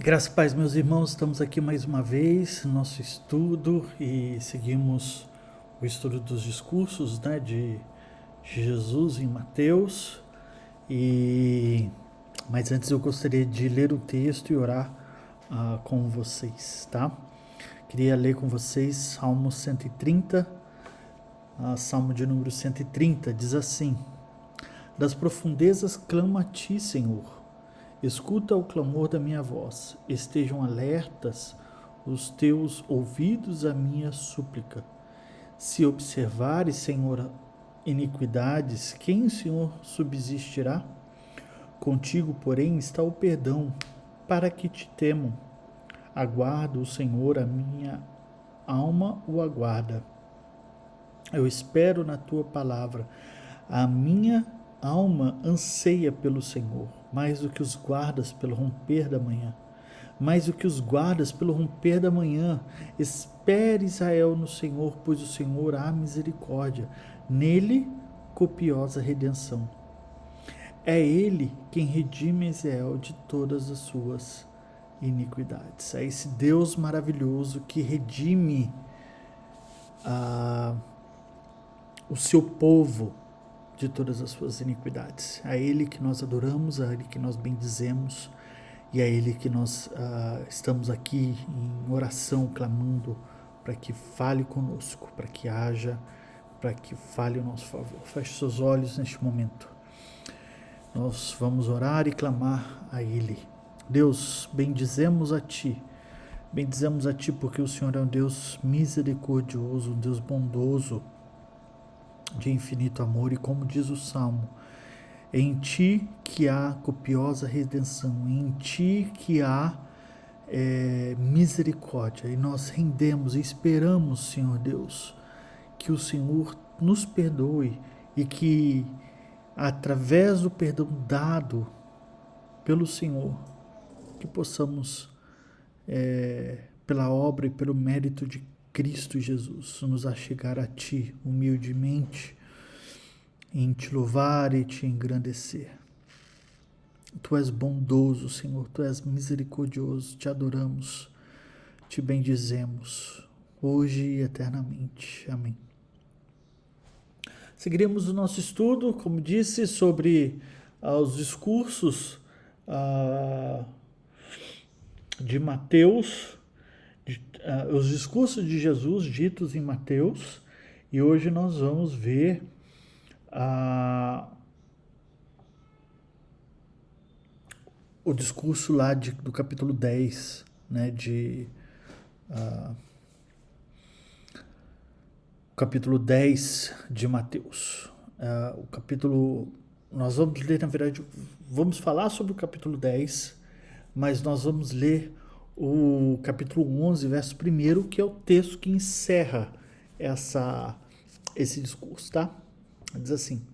Graças a paz, meus irmãos, estamos aqui mais uma vez no nosso estudo e seguimos o estudo dos discursos, de Jesus em Mateus. Mas antes eu gostaria de ler o texto e orar com vocês, tá? Queria ler com vocês Salmo 130, Salmo de número 130, diz assim: Das profundezas clamo a ti, Senhor. Escuta o clamor da minha voz, estejam alertas os teus ouvidos à minha súplica. Se observares, Senhor, iniquidades, quem, Senhor, subsistirá? Contigo, porém, está o perdão, para que te temam. Aguardo o Senhor, a minha alma o aguarda. Eu espero na tua palavra. A minha alma anseia pelo Senhor, mais do que os guardas pelo romper da manhã. Mais do que os guardas pelo romper da manhã. Espere, Israel, no Senhor, pois o Senhor há misericórdia. Nele, copiosa redenção. É Ele quem redime Israel de todas as suas iniquidades. É esse Deus maravilhoso que redime o seu povo de todas as suas iniquidades. É Ele que nós adoramos, é Ele que nós bendizemos e é Ele que nós estamos aqui em oração, clamando para que fale conosco, para que haja, para que fale o nosso favor. Feche seus olhos neste momento. Nós vamos orar e clamar a Ele. Deus, bendizemos a Ti. Bendizemos a Ti porque o Senhor é um Deus misericordioso, um Deus bondoso, de infinito amor, e como diz o Salmo, em Ti que há copiosa redenção, em Ti que há misericórdia, e nós rendemos e esperamos, Senhor Deus, que o Senhor nos perdoe e que através do perdão dado pelo Senhor, que possamos, pela obra e pelo mérito de Cristo Jesus, nos achegar a Ti humildemente, em Te louvar e Te engrandecer. Tu és bondoso, Senhor, Tu és misericordioso, Te adoramos, Te bendizemos, hoje e eternamente. Amém. Seguiremos o nosso estudo, como disse, sobre os discursos de Mateus, os discursos de Jesus ditos em Mateus, e hoje nós vamos ver o discurso lá do capítulo 10, capítulo 10 de Mateus. Nós vamos ler, na verdade, vamos falar sobre o capítulo 10, mas nós vamos ler o capítulo 11, verso 1, que é o texto que encerra esse discurso, tá? Diz assim: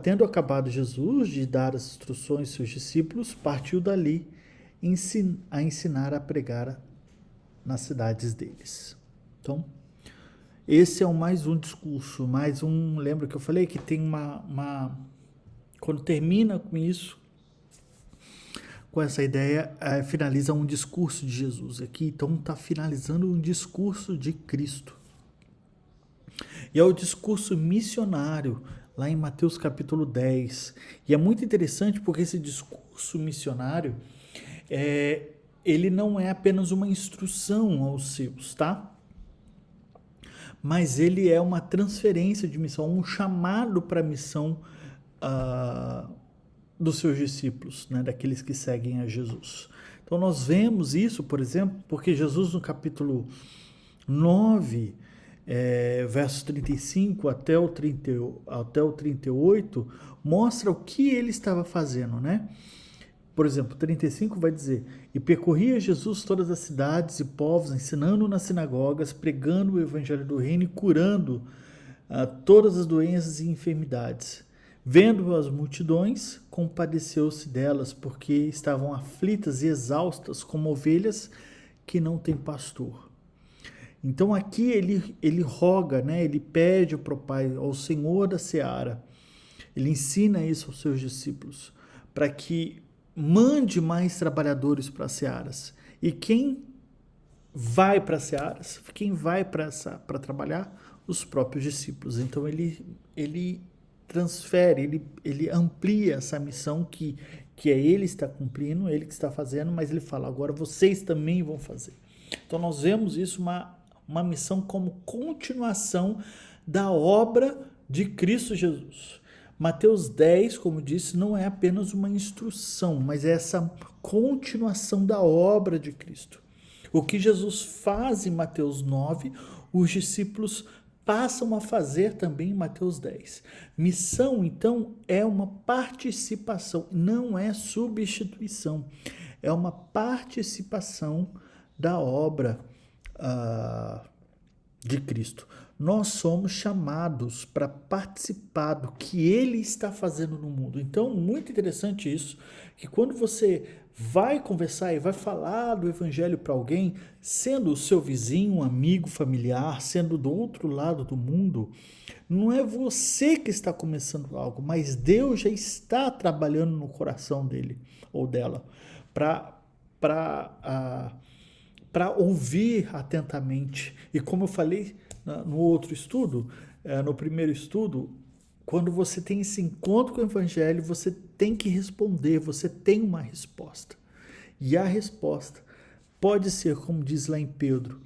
tendo acabado Jesus de dar as instruções aos seus discípulos, partiu dali a ensinar a pregar nas cidades deles. Então, esse é mais um discurso, lembra que eu falei que tem quando termina com isso, com essa ideia, finaliza um discurso de Jesus aqui, então está finalizando um discurso de Cristo. E é o discurso missionário, lá em Mateus capítulo 10. E é muito interessante porque esse discurso missionário, ele não é apenas uma instrução aos seus, tá? Mas ele é uma transferência de missão, um chamado para a missão dos seus discípulos, daqueles que seguem a Jesus. Então nós vemos isso, por exemplo, porque Jesus no capítulo 9, versos 35 até o 38, mostra o que ele estava fazendo, Por exemplo, 35 vai dizer: E percorria Jesus todas as cidades e povos, ensinando nas sinagogas, pregando o evangelho do reino e curando todas as doenças e enfermidades. Vendo as multidões, compadeceu-se delas, porque estavam aflitas e exaustas, como ovelhas que não têm pastor. Então aqui ele roga, ele pede ao Pai, ao Senhor da Seara, ele ensina isso aos seus discípulos, para que mande mais trabalhadores para as searas. E quem vai para as searas, quem vai para trabalhar? Os próprios discípulos. Então ele transfere, ele amplia essa missão que é ele está cumprindo, ele que está fazendo, mas ele fala, agora vocês também vão fazer. Então nós vemos isso, uma missão como continuação da obra de Cristo Jesus. Mateus 10, como disse, não é apenas uma instrução, mas é essa continuação da obra de Cristo. O que Jesus faz em Mateus 9, os discípulos passam a fazer também em Mateus 10. Missão, então, é uma participação, não é substituição. É uma participação da obra de Cristo. Nós somos chamados para participar do que Ele está fazendo no mundo. Então, muito interessante isso, que quando você vai conversar e vai falar do Evangelho para alguém, sendo o seu vizinho, um amigo, familiar, sendo do outro lado do mundo, não é você que está começando algo, mas Deus já está trabalhando no coração dele ou dela para ouvir atentamente. E como eu falei no outro estudo, no primeiro estudo, quando você tem esse encontro com o Evangelho, você tem que responder, você tem uma resposta. E a resposta pode ser, como diz lá em Pedro,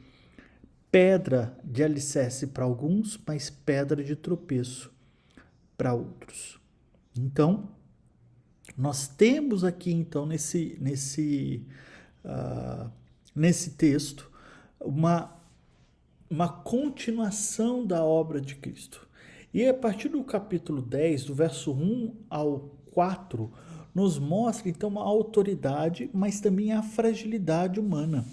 pedra de alicerce para alguns, mas pedra de tropeço para outros. Então, nós temos aqui, então, nesse texto, uma continuação da obra de Cristo. E a partir do capítulo 10, do verso 1 ao 4, nos mostra então a autoridade, mas também a fragilidade humana.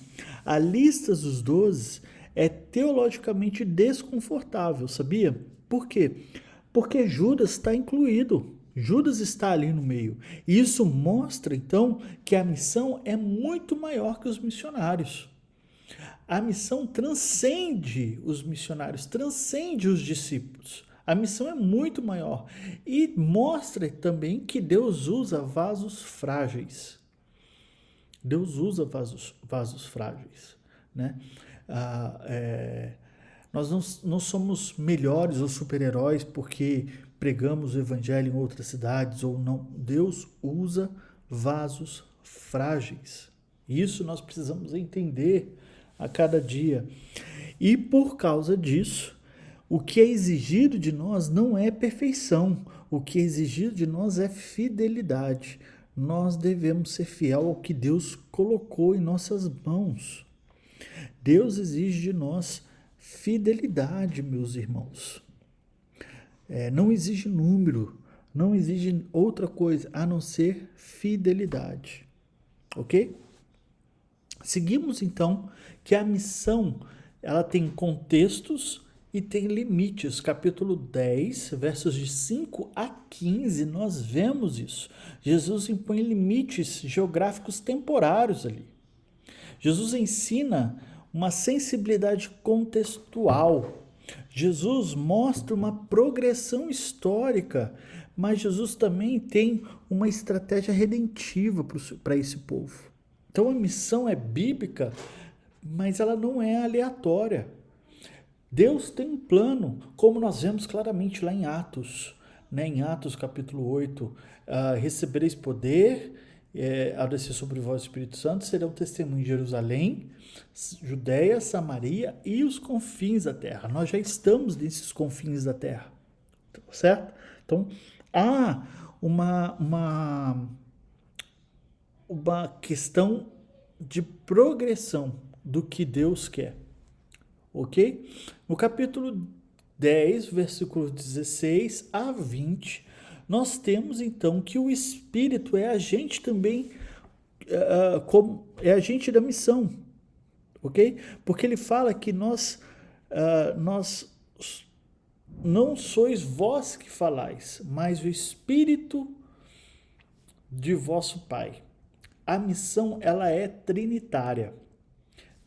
A lista dos 12 é teologicamente desconfortável, sabia? Por quê? Porque Judas está incluído. Judas está ali no meio. E isso mostra, então, que a missão é muito maior que os missionários. A missão transcende os missionários, transcende os discípulos. A missão é muito maior. E mostra também que Deus usa vasos frágeis. Deus usa vasos frágeis, né? Nós não somos melhores ou super-heróis porque pregamos o evangelho em outras cidades ou não. Deus usa vasos frágeis. Isso nós precisamos entender a cada dia. E por causa disso, o que é exigido de nós não é perfeição. O que é exigido de nós é fidelidade. Nós devemos ser fiel ao que Deus colocou em nossas mãos. Deus exige de nós fidelidade, meus irmãos. Não exige número, não exige outra coisa a não ser fidelidade. Ok? Seguimos então que a missão ela tem contextos e tem limites. Capítulo 10, versos de 5 a 15, nós vemos isso. Jesus impõe limites geográficos temporários ali. Jesus ensina uma sensibilidade contextual. Jesus mostra uma progressão histórica, mas Jesus também tem uma estratégia redentiva para esse povo. Então a missão é bíblica, mas ela não é aleatória. Deus tem um plano, como nós vemos claramente lá em Atos, né? Em Atos capítulo 8, recebereis poder, ao descer sobre vós o Espírito Santo, serão testemunhos em Jerusalém, Judeia, Samaria e os confins da terra. Nós já estamos nesses confins da terra, certo? Então, há uma questão de progressão do que Deus quer, ok? No capítulo 10, versículos 16 a 20, nós temos então que o Espírito é agente também, como é agente da missão, ok? Porque ele fala que nós não sois vós que falais, mas o Espírito de vosso Pai. A missão ela é trinitária.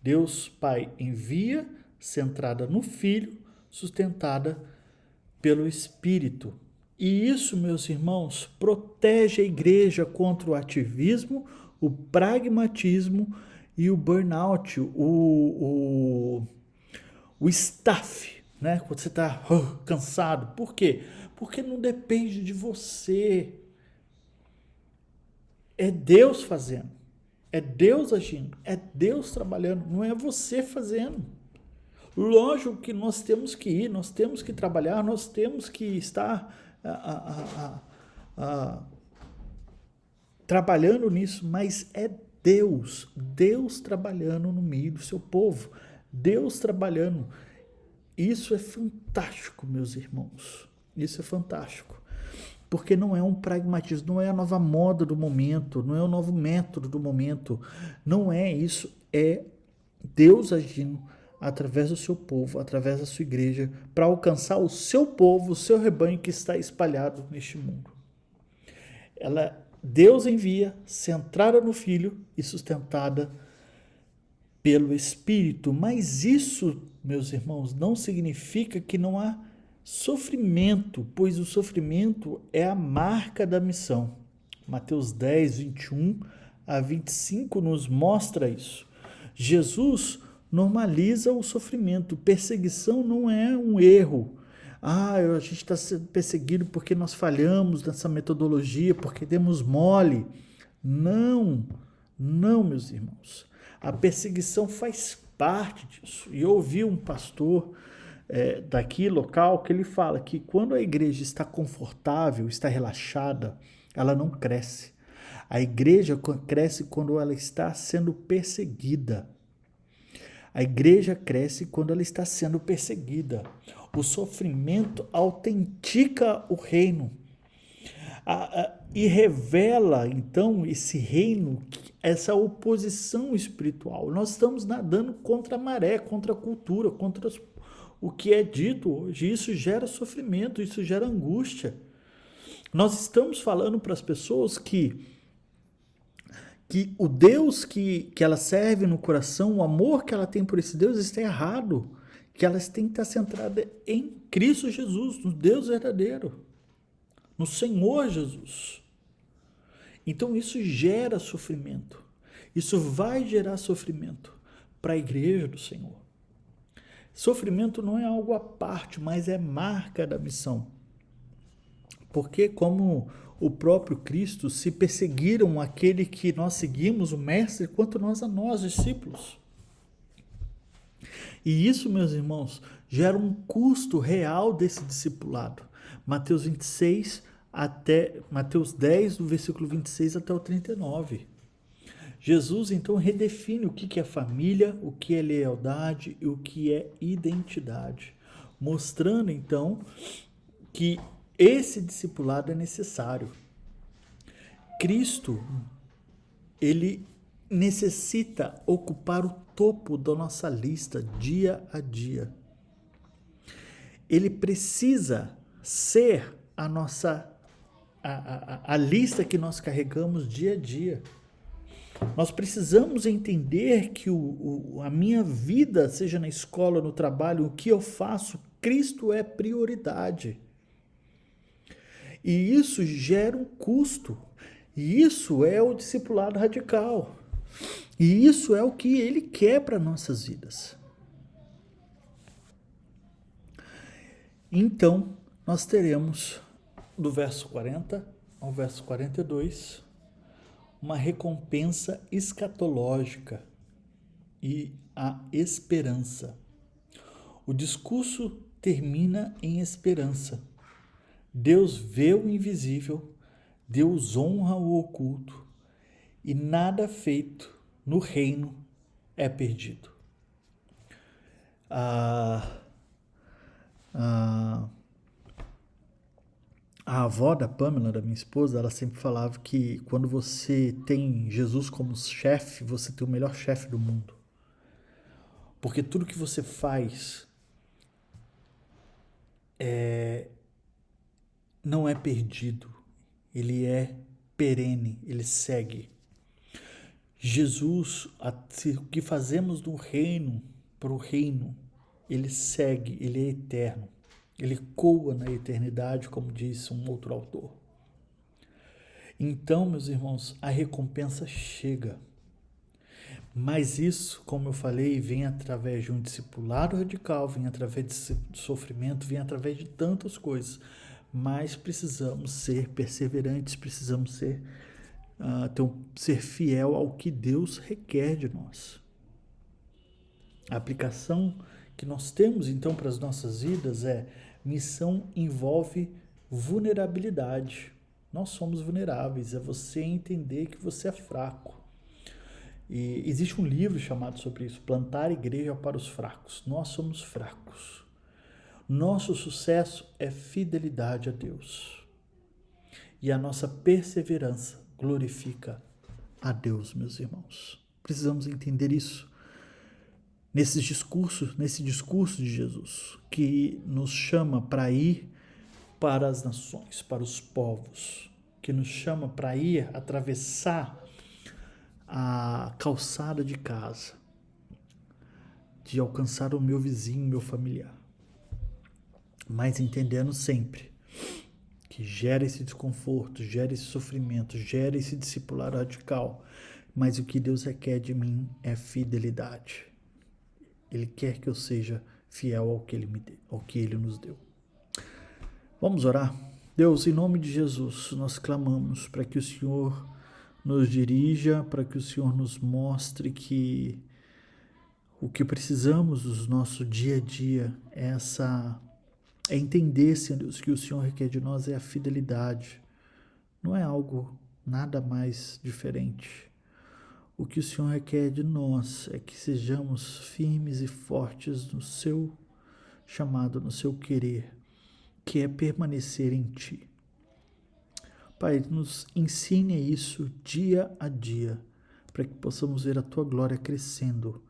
Deus Pai envia, centrada no Filho, sustentada pelo Espírito. E isso, meus irmãos, protege a igreja contra o ativismo, o pragmatismo e o burnout, o staff, né? Quando você está cansado. Por quê? Porque não depende de você. É Deus fazendo. É Deus agindo. É Deus trabalhando. Não é você fazendo. Lógico que nós temos que ir, nós temos que trabalhar, nós temos que estar trabalhando nisso, mas é Deus trabalhando no meio do seu povo, Deus trabalhando. Isso é fantástico, meus irmãos, isso é fantástico, porque não é um pragmatismo, não é a nova moda do momento, não é o novo método do momento, não é isso, é Deus agindo através do seu povo, através da sua igreja, para alcançar o seu povo, o seu rebanho que está espalhado neste mundo. Deus envia, centrada no Filho e sustentada pelo Espírito. Mas isso, meus irmãos, não significa que não há sofrimento, pois o sofrimento é a marca da missão. Mateus 10, 21 a 25 nos mostra isso. Jesus normaliza o sofrimento. Perseguição não é um erro. A gente está sendo perseguido porque nós falhamos nessa metodologia, porque demos mole. Não, não, meus irmãos. A perseguição faz parte disso. E eu ouvi um pastor daqui, local, que ele fala que quando a igreja está confortável, está relaxada, ela não cresce. A igreja cresce quando ela está sendo perseguida. A igreja cresce quando ela está sendo perseguida. O sofrimento autentica o reino e revela, então, esse reino, essa oposição espiritual. Nós estamos nadando contra a maré, contra a cultura, contra o que é dito hoje. Isso gera sofrimento, isso gera angústia. Nós estamos falando para as pessoas que o Deus que ela serve no coração, o amor que ela tem por esse Deus está errado, que elas têm que estar centradas em Cristo Jesus, no Deus verdadeiro, no Senhor Jesus. Então isso gera sofrimento, isso vai gerar sofrimento para a igreja do Senhor. Sofrimento não é algo à parte, mas é marca da missão. Porque como o próprio Cristo, se perseguiram aquele que nós seguimos, o Mestre, quanto nós, discípulos. E isso, meus irmãos, gera um custo real desse discipulado. Mateus 26 até Mateus 10, do versículo 26 até o 39. Jesus, então, redefine o que é família, o que é lealdade e o que é identidade. Mostrando, então, que esse discipulado é necessário. Cristo, ele necessita ocupar o topo da nossa lista dia a dia. Ele precisa ser a nossa a lista que nós carregamos dia a dia. Nós precisamos entender que a minha vida, seja na escola, no trabalho, o que eu faço, Cristo é prioridade. E isso gera um custo. E isso é o discipulado radical. E isso é o que ele quer para nossas vidas. Então, nós teremos, do verso 40 ao verso 42, uma recompensa escatológica e a esperança. O discurso termina em esperança. Deus vê o invisível, Deus honra o oculto, e nada feito no reino é perdido. A avó da Pamela, da minha esposa, ela sempre falava que quando você tem Jesus como chefe, você tem o melhor chefe do mundo. Porque tudo que você faz não é perdido, ele é perene, ele segue. Jesus, o que fazemos do reino para o reino, ele segue, ele é eterno. ele ecoa na eternidade, como disse um outro autor. Então, meus irmãos, a recompensa chega. Mas isso, como eu falei, vem através de um discipulado radical, vem através de sofrimento, vem através de tantas coisas. Mas precisamos ser perseverantes, precisamos ser fiel ao que Deus requer de nós. A aplicação que nós temos então para as nossas vidas é: missão envolve vulnerabilidade. Nós somos vulneráveis, é você entender que você é fraco. E existe um livro chamado sobre isso, Plantar Igreja para os Fracos. Nós somos fracos. Nosso sucesso é fidelidade a Deus. E a nossa perseverança glorifica a Deus, meus irmãos. Precisamos entender isso. Nesse discurso de Jesus, que nos chama para ir para as nações, para os povos, que nos chama para ir atravessar a calçada de casa, de alcançar o meu vizinho, meu familiar. Mas entendendo sempre que gera esse desconforto, gera esse sofrimento, gera esse discipulado radical, mas o que Deus requer de mim é fidelidade. Ele quer que eu seja fiel ao que Ele nos deu. Vamos orar? Deus, em nome de Jesus, nós clamamos para que o Senhor nos dirija, para que o Senhor nos mostre que o que precisamos do nosso dia a dia é entender, Senhor Deus, que o Senhor requer de nós é a fidelidade. Não é algo nada mais diferente. O que o Senhor requer de nós é que sejamos firmes e fortes no seu chamado, no seu querer, que é permanecer em Ti. Pai, nos ensine isso dia a dia, para que possamos ver a Tua glória crescendo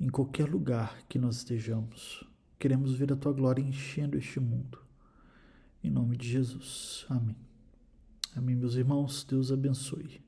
em qualquer lugar que nós estejamos. Queremos ver a Tua glória enchendo este mundo. Em nome de Jesus. Amém. Amém, meus irmãos. Deus abençoe.